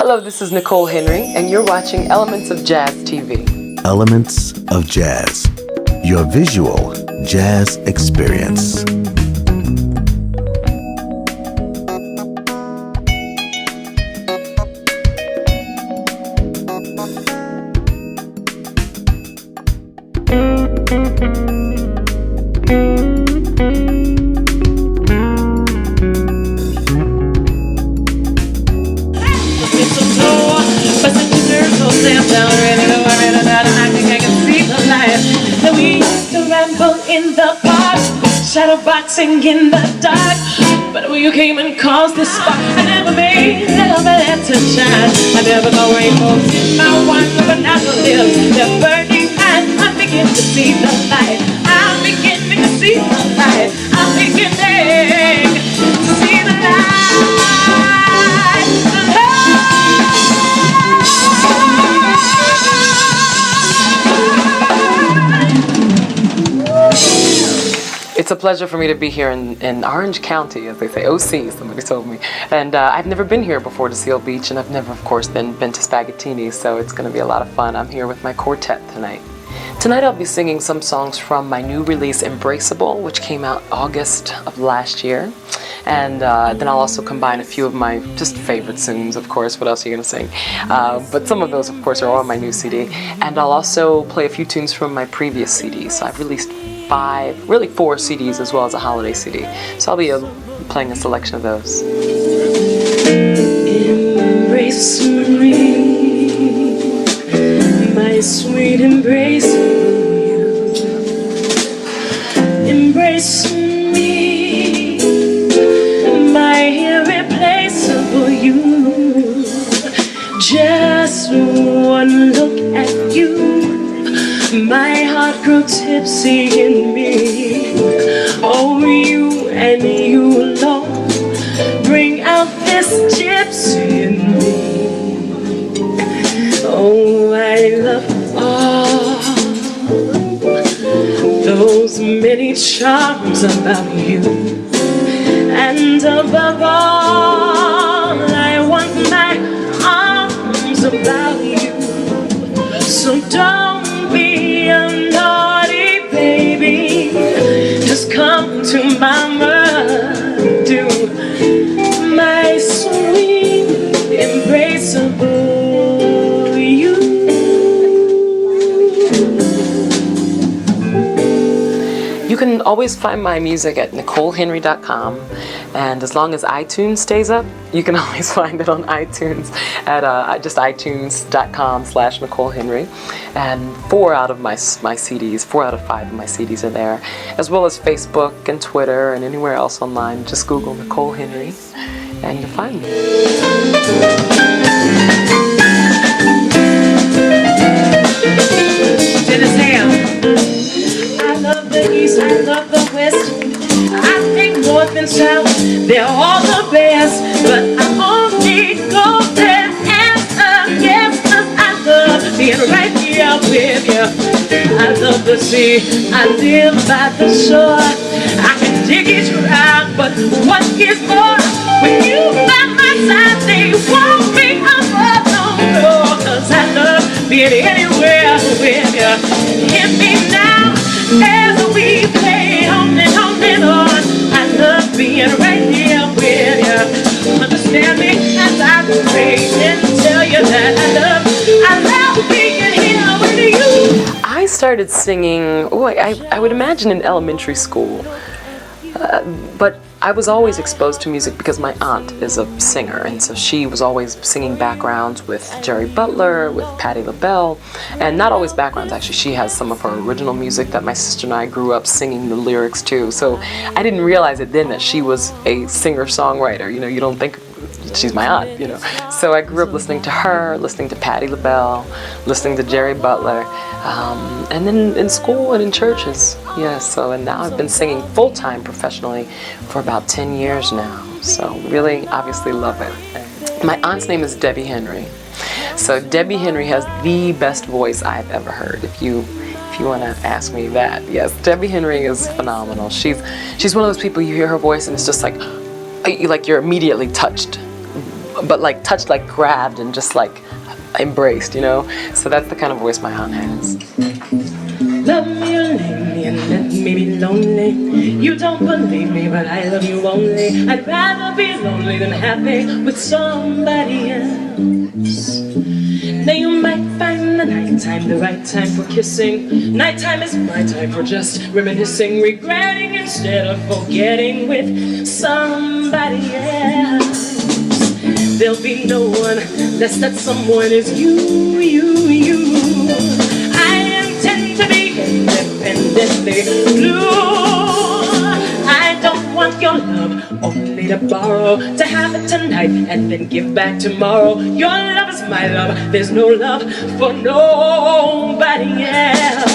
Hello, this is Nicole Henry, and you're watching Elements of Jazz TV. Elements of Jazz, your visual jazz experience. In the park, shadow boxing in the dark, but when you came and caused this spark, I never made that to shine. I never saw rainbows in my wine, but now the lips they're burning, and I begin to see the light. I'm beginning to see the light. I'm beginning to see the light. It's a pleasure for me to be here in Orange County, as they say, OC, somebody told me. And I've never been here before to Seal Beach, and I've never, of course, been to Spaghettini, so it's going to be a lot of fun. I'm here with my quartet tonight. Tonight I'll be singing some songs from my new release, Embraceable, which came out August of last year. And then I'll also combine a few of my just favorite tunes, of course. What else are you going to sing? But some of those, of course, are on my new CD. And I'll also play a few tunes from my previous CD. So I've released 4 CDs as well as a holiday CD. So I'll be playing a selection of those. Embrace me, my sweet embrace you. Embrace me, my irreplaceable you. Just one look at you, my heart grew tipsy in me. Oh, you and you alone bring out this gypsy in me. Oh, I love all those many charms about you. And above all, I want my arms about you. So don't be a naughty baby, just come to mama, do my sweet embraceable you. You can always find my music at NicoleHenry.com, and as long as iTunes stays up, you can always find it on iTunes at just iTunes.com/Nicole Henry. And 4 out of my CDs, 4 out of 5 of my CDs are there, as well as Facebook and Twitter and anywhere else online. Just Google Nicole Henry, and you'll find me. I love the East, I love the West, I think North and South, they're all the best, but I only go there and yes, 'cause I love being right here with you. I love the sea, I live by the shore, I can dig each round, but what is more, when you by my side, they won't be above no more, 'cause I love being anywhere with you. Hear me now, as we play on and on and on. I love being right here with you. Understand me as I pray and tell you that I love being here with you. I started singing, I would imagine in elementary school. But I was always exposed to music because my aunt is a singer, and so she was always singing backgrounds with Jerry Butler, with Patti LaBelle, and not always backgrounds actually. She has some of her original music that my sister and I grew up singing the lyrics to. So I didn't realize it then that she was a singer-songwriter. You know, you don't think she's my aunt, you know. So I grew up listening to her, listening to Patti LaBelle, listening to Jerry Butler, and then in school and in churches. Yes, and now I've been singing full-time professionally for about 10 years now. So really, obviously love it. My aunt's name is Debbie Henry. So Debbie Henry has the best voice I've ever heard. If you want to ask me that, yes, Debbie Henry is phenomenal. She's one of those people, you hear her voice and it's just like you're immediately touched but like touched, like grabbed and just like embraced, you know? So that's the kind of voice my aunt has. Love me or leave me and let me be lonely. You don't believe me, but I love you only. I'd rather be lonely than happy with somebody else. Now you might find the nighttime the right time for kissing. Nighttime is my time for just reminiscing, regretting instead of forgetting with somebody else. There'll be no one unless that someone is you. I intend to be independently blue. I don't want your love only to borrow, to have it tonight and then give back tomorrow. Your love is my love, there's no love for nobody else.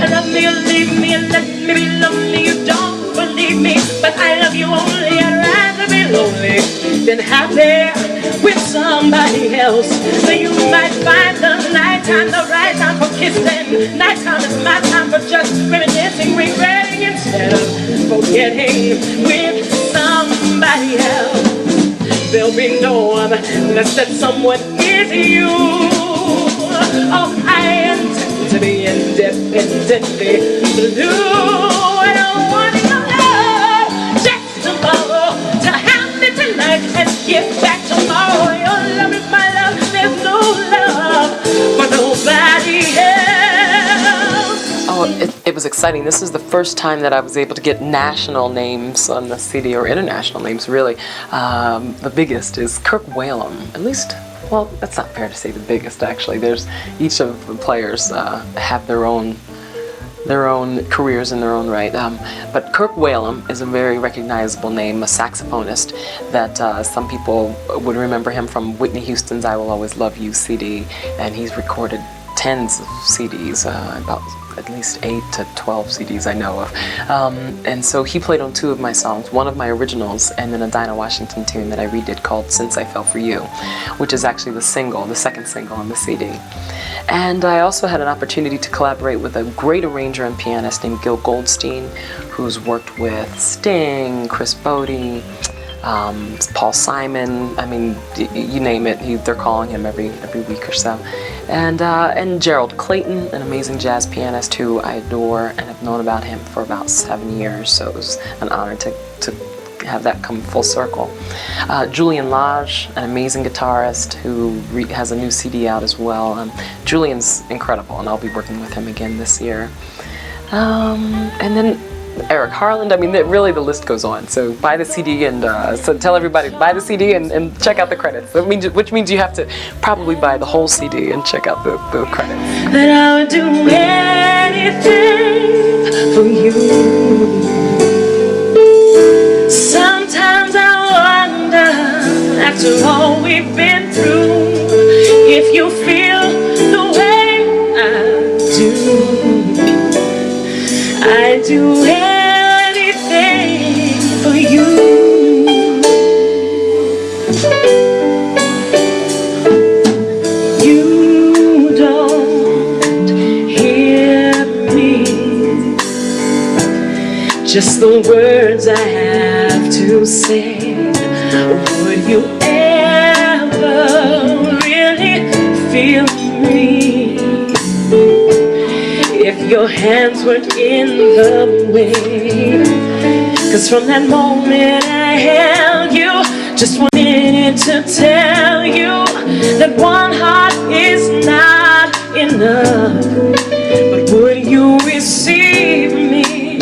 Love me or leave me and let me be lonely. You don't believe me, but I love you only. I'd rather be lonely than happy with somebody else. So you might find the nighttime the right time for kissing. Nighttime is my time for just reminiscing, regretting instead of forgetting with somebody else. There'll be no one unless that someone is you. Oh, I intend to be independently blue. I don't want your love just to borrow, to have it tonight and give back tomorrow. Your love is my love, there's no love for nobody else. Oh, it was exciting. This is the first time that I was able to get national names on the CD, or international names, really. The biggest is Kirk Whalum. At least, well, that's not fair to say the biggest, actually. There's each of the players have their own careers in their own right. But Kirk Whalum is a very recognizable name, a saxophonist that some people would remember him from Whitney Houston's I Will Always Love You CD, and he's recorded tens of CDs, about at least 8 to 12 CDs I know of. And so he played on 2 of my songs, one of my originals and then a Dinah Washington tune that I redid called Since I Fell For You, which is actually the second single on the CD. And I also had an opportunity to collaborate with a great arranger and pianist named Gil Goldstein, who's worked with Sting, Chris Bodie, Paul Simon. I mean, you name it, they're calling him every week or so. And Gerald Clayton, an amazing jazz pianist who I adore and have known about him for about 7 years, so it was an honor to have that come full circle. Julian Lage, an amazing guitarist who has a new CD out as well. Julian's incredible, and I'll be working with him again this year. And then Eric Harland. I mean, really the list goes on. So buy the CD and so tell everybody to buy the CD and check out the credits. Which means you have to probably buy the whole CD and check out the credits. That I would do anything for you. Sometimes I wonder, after all we've been through, if you feel the way I do. I'd do anything for you. You don't hear me, just the words I have to say. Would you ever really feel me if your hands weren't in the way? 'Cause from that moment I held you, just wanted to tell you that one heart is not enough. But would you receive me?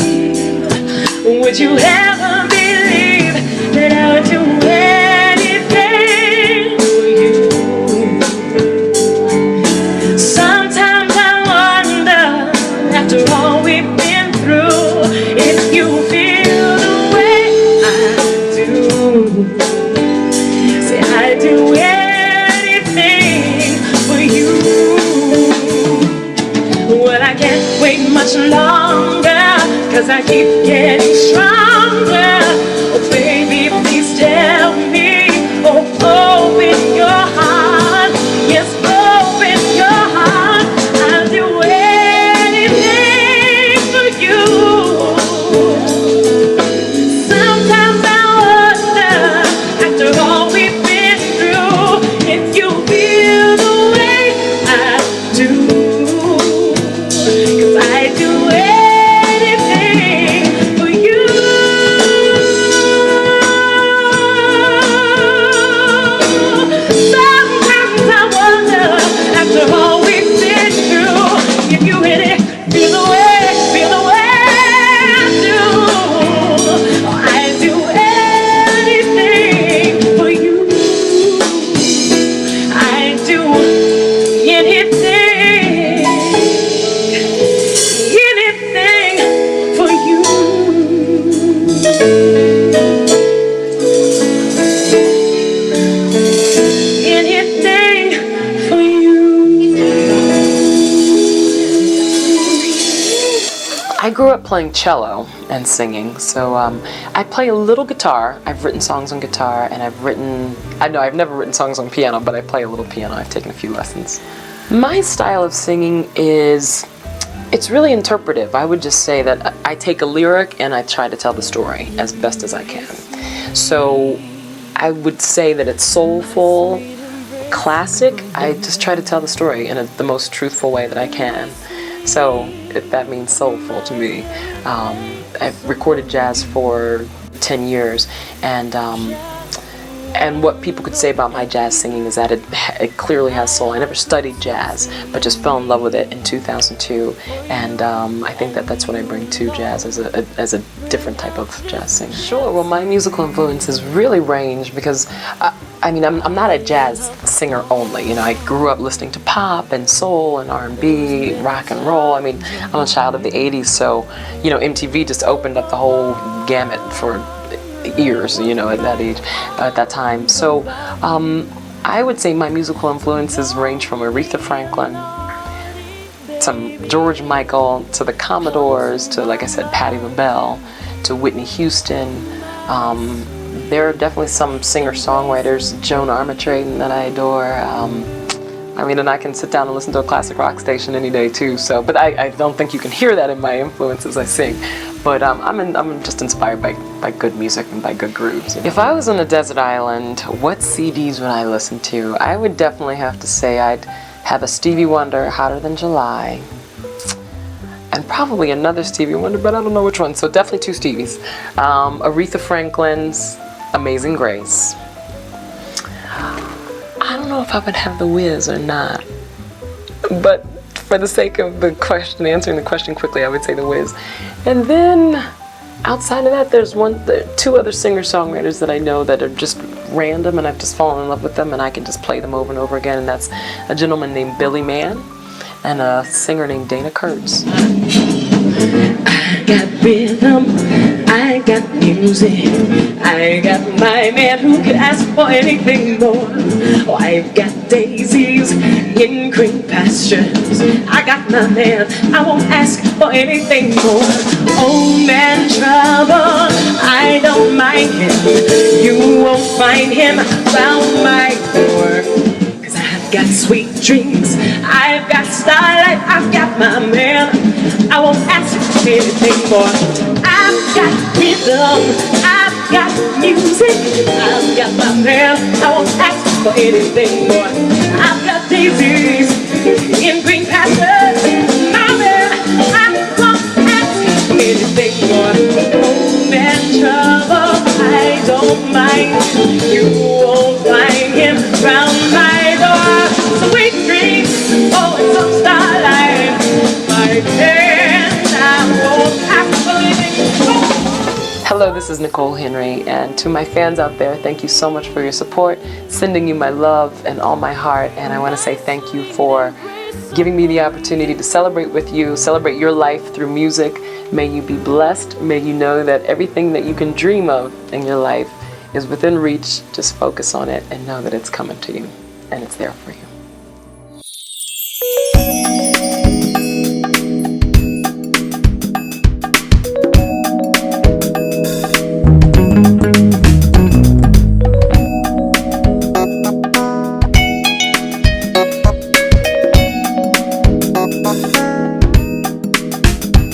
Would you ever believe that I would do anything for you? Sometimes I wonder, after all we've been through, if you feel the way I do. Say I'd do anything for you. Well, I can't wait much longer, 'cause I keep getting stronger. Oh baby, please tell me. Oh, open your heart. Yes, open your heart. I'll do anything for you. Sometimes I wonder, after all we've been through, I grew up playing cello and singing, so I play a little guitar. I've written songs on guitar, and I've never written songs on piano, but I play a little piano. I've taken a few lessons. My style of singing it's really interpretive. I would just say that I take a lyric and I try to tell the story as best as I can. So I would say that it's soulful, classic. I just try to tell the story in the most truthful way that I can. So if that means soulful to me. I've recorded jazz for 10 years, and what people could say about my jazz singing is that it clearly has soul. I never studied jazz, but just fell in love with it in 2002, and I think that's what I bring to jazz as a different type of jazz singer. Sure. Well, my musical influences really range because I'm not a jazz singer only. You know, I grew up listening to pop and soul and R&B, rock and roll. I mean, I'm a child of the 80s, so you know, MTV just opened up the whole gamut for ears, you know, at that age, at that time. So I would say my musical influences range from Aretha Franklin, some George Michael, to the Commodores, to, like I said, Patti LaBelle, to Whitney Houston. There are definitely some singer-songwriters, Joan Armatrading, that I adore. And I can sit down and listen to a classic rock station any day too. So, but I don't think you can hear that in my influences I sing. But I'm just inspired by good music and by good grooves. If I was on a desert island, what CDs would I listen to? I would definitely have to say I'd have a Stevie Wonder, Hotter Than July, and probably another Stevie Wonder, but I don't know which one. So definitely two Stevies. Aretha Franklin's Amazing Grace. I don't know if I would have The Wiz or not, but for the sake of the question, answering the question quickly, I would say The Wiz. And then outside of that, there are two other singer-songwriters that I know that are just random, and I've just fallen in love with them, and I can just play them over and over again. And that's a gentleman named Billy Mann and a singer named Dana Kurtz. I got rhythm, I got music, I got my man who could ask for anything more. Oh, I've got daisies in green pastures, I got my man, I won't ask for anything more. Oh man, trouble, I don't mind him, you won't find him round my door. Got sweet dreams, I've got starlight, I've got my man, I won't ask for anything more. I've got rhythm, I've got music, I've got my man, I won't ask for anything more. I've got daisies in green pastures, my man, I won't ask for anything more. Oh man, trouble, I don't mind, you won't find him round my sweet dreams, oh, it's some starlight. My hands, I won't ask for anything. Hello, this is Nicole Henry, and to my fans out there, thank you so much for your support, sending you my love and all my heart, and I want to say thank you for giving me the opportunity to celebrate with you, celebrate your life through music. May you be blessed. May you know that everything that you can dream of in your life is within reach. Just focus on it and know that it's coming to you, and it's there for you.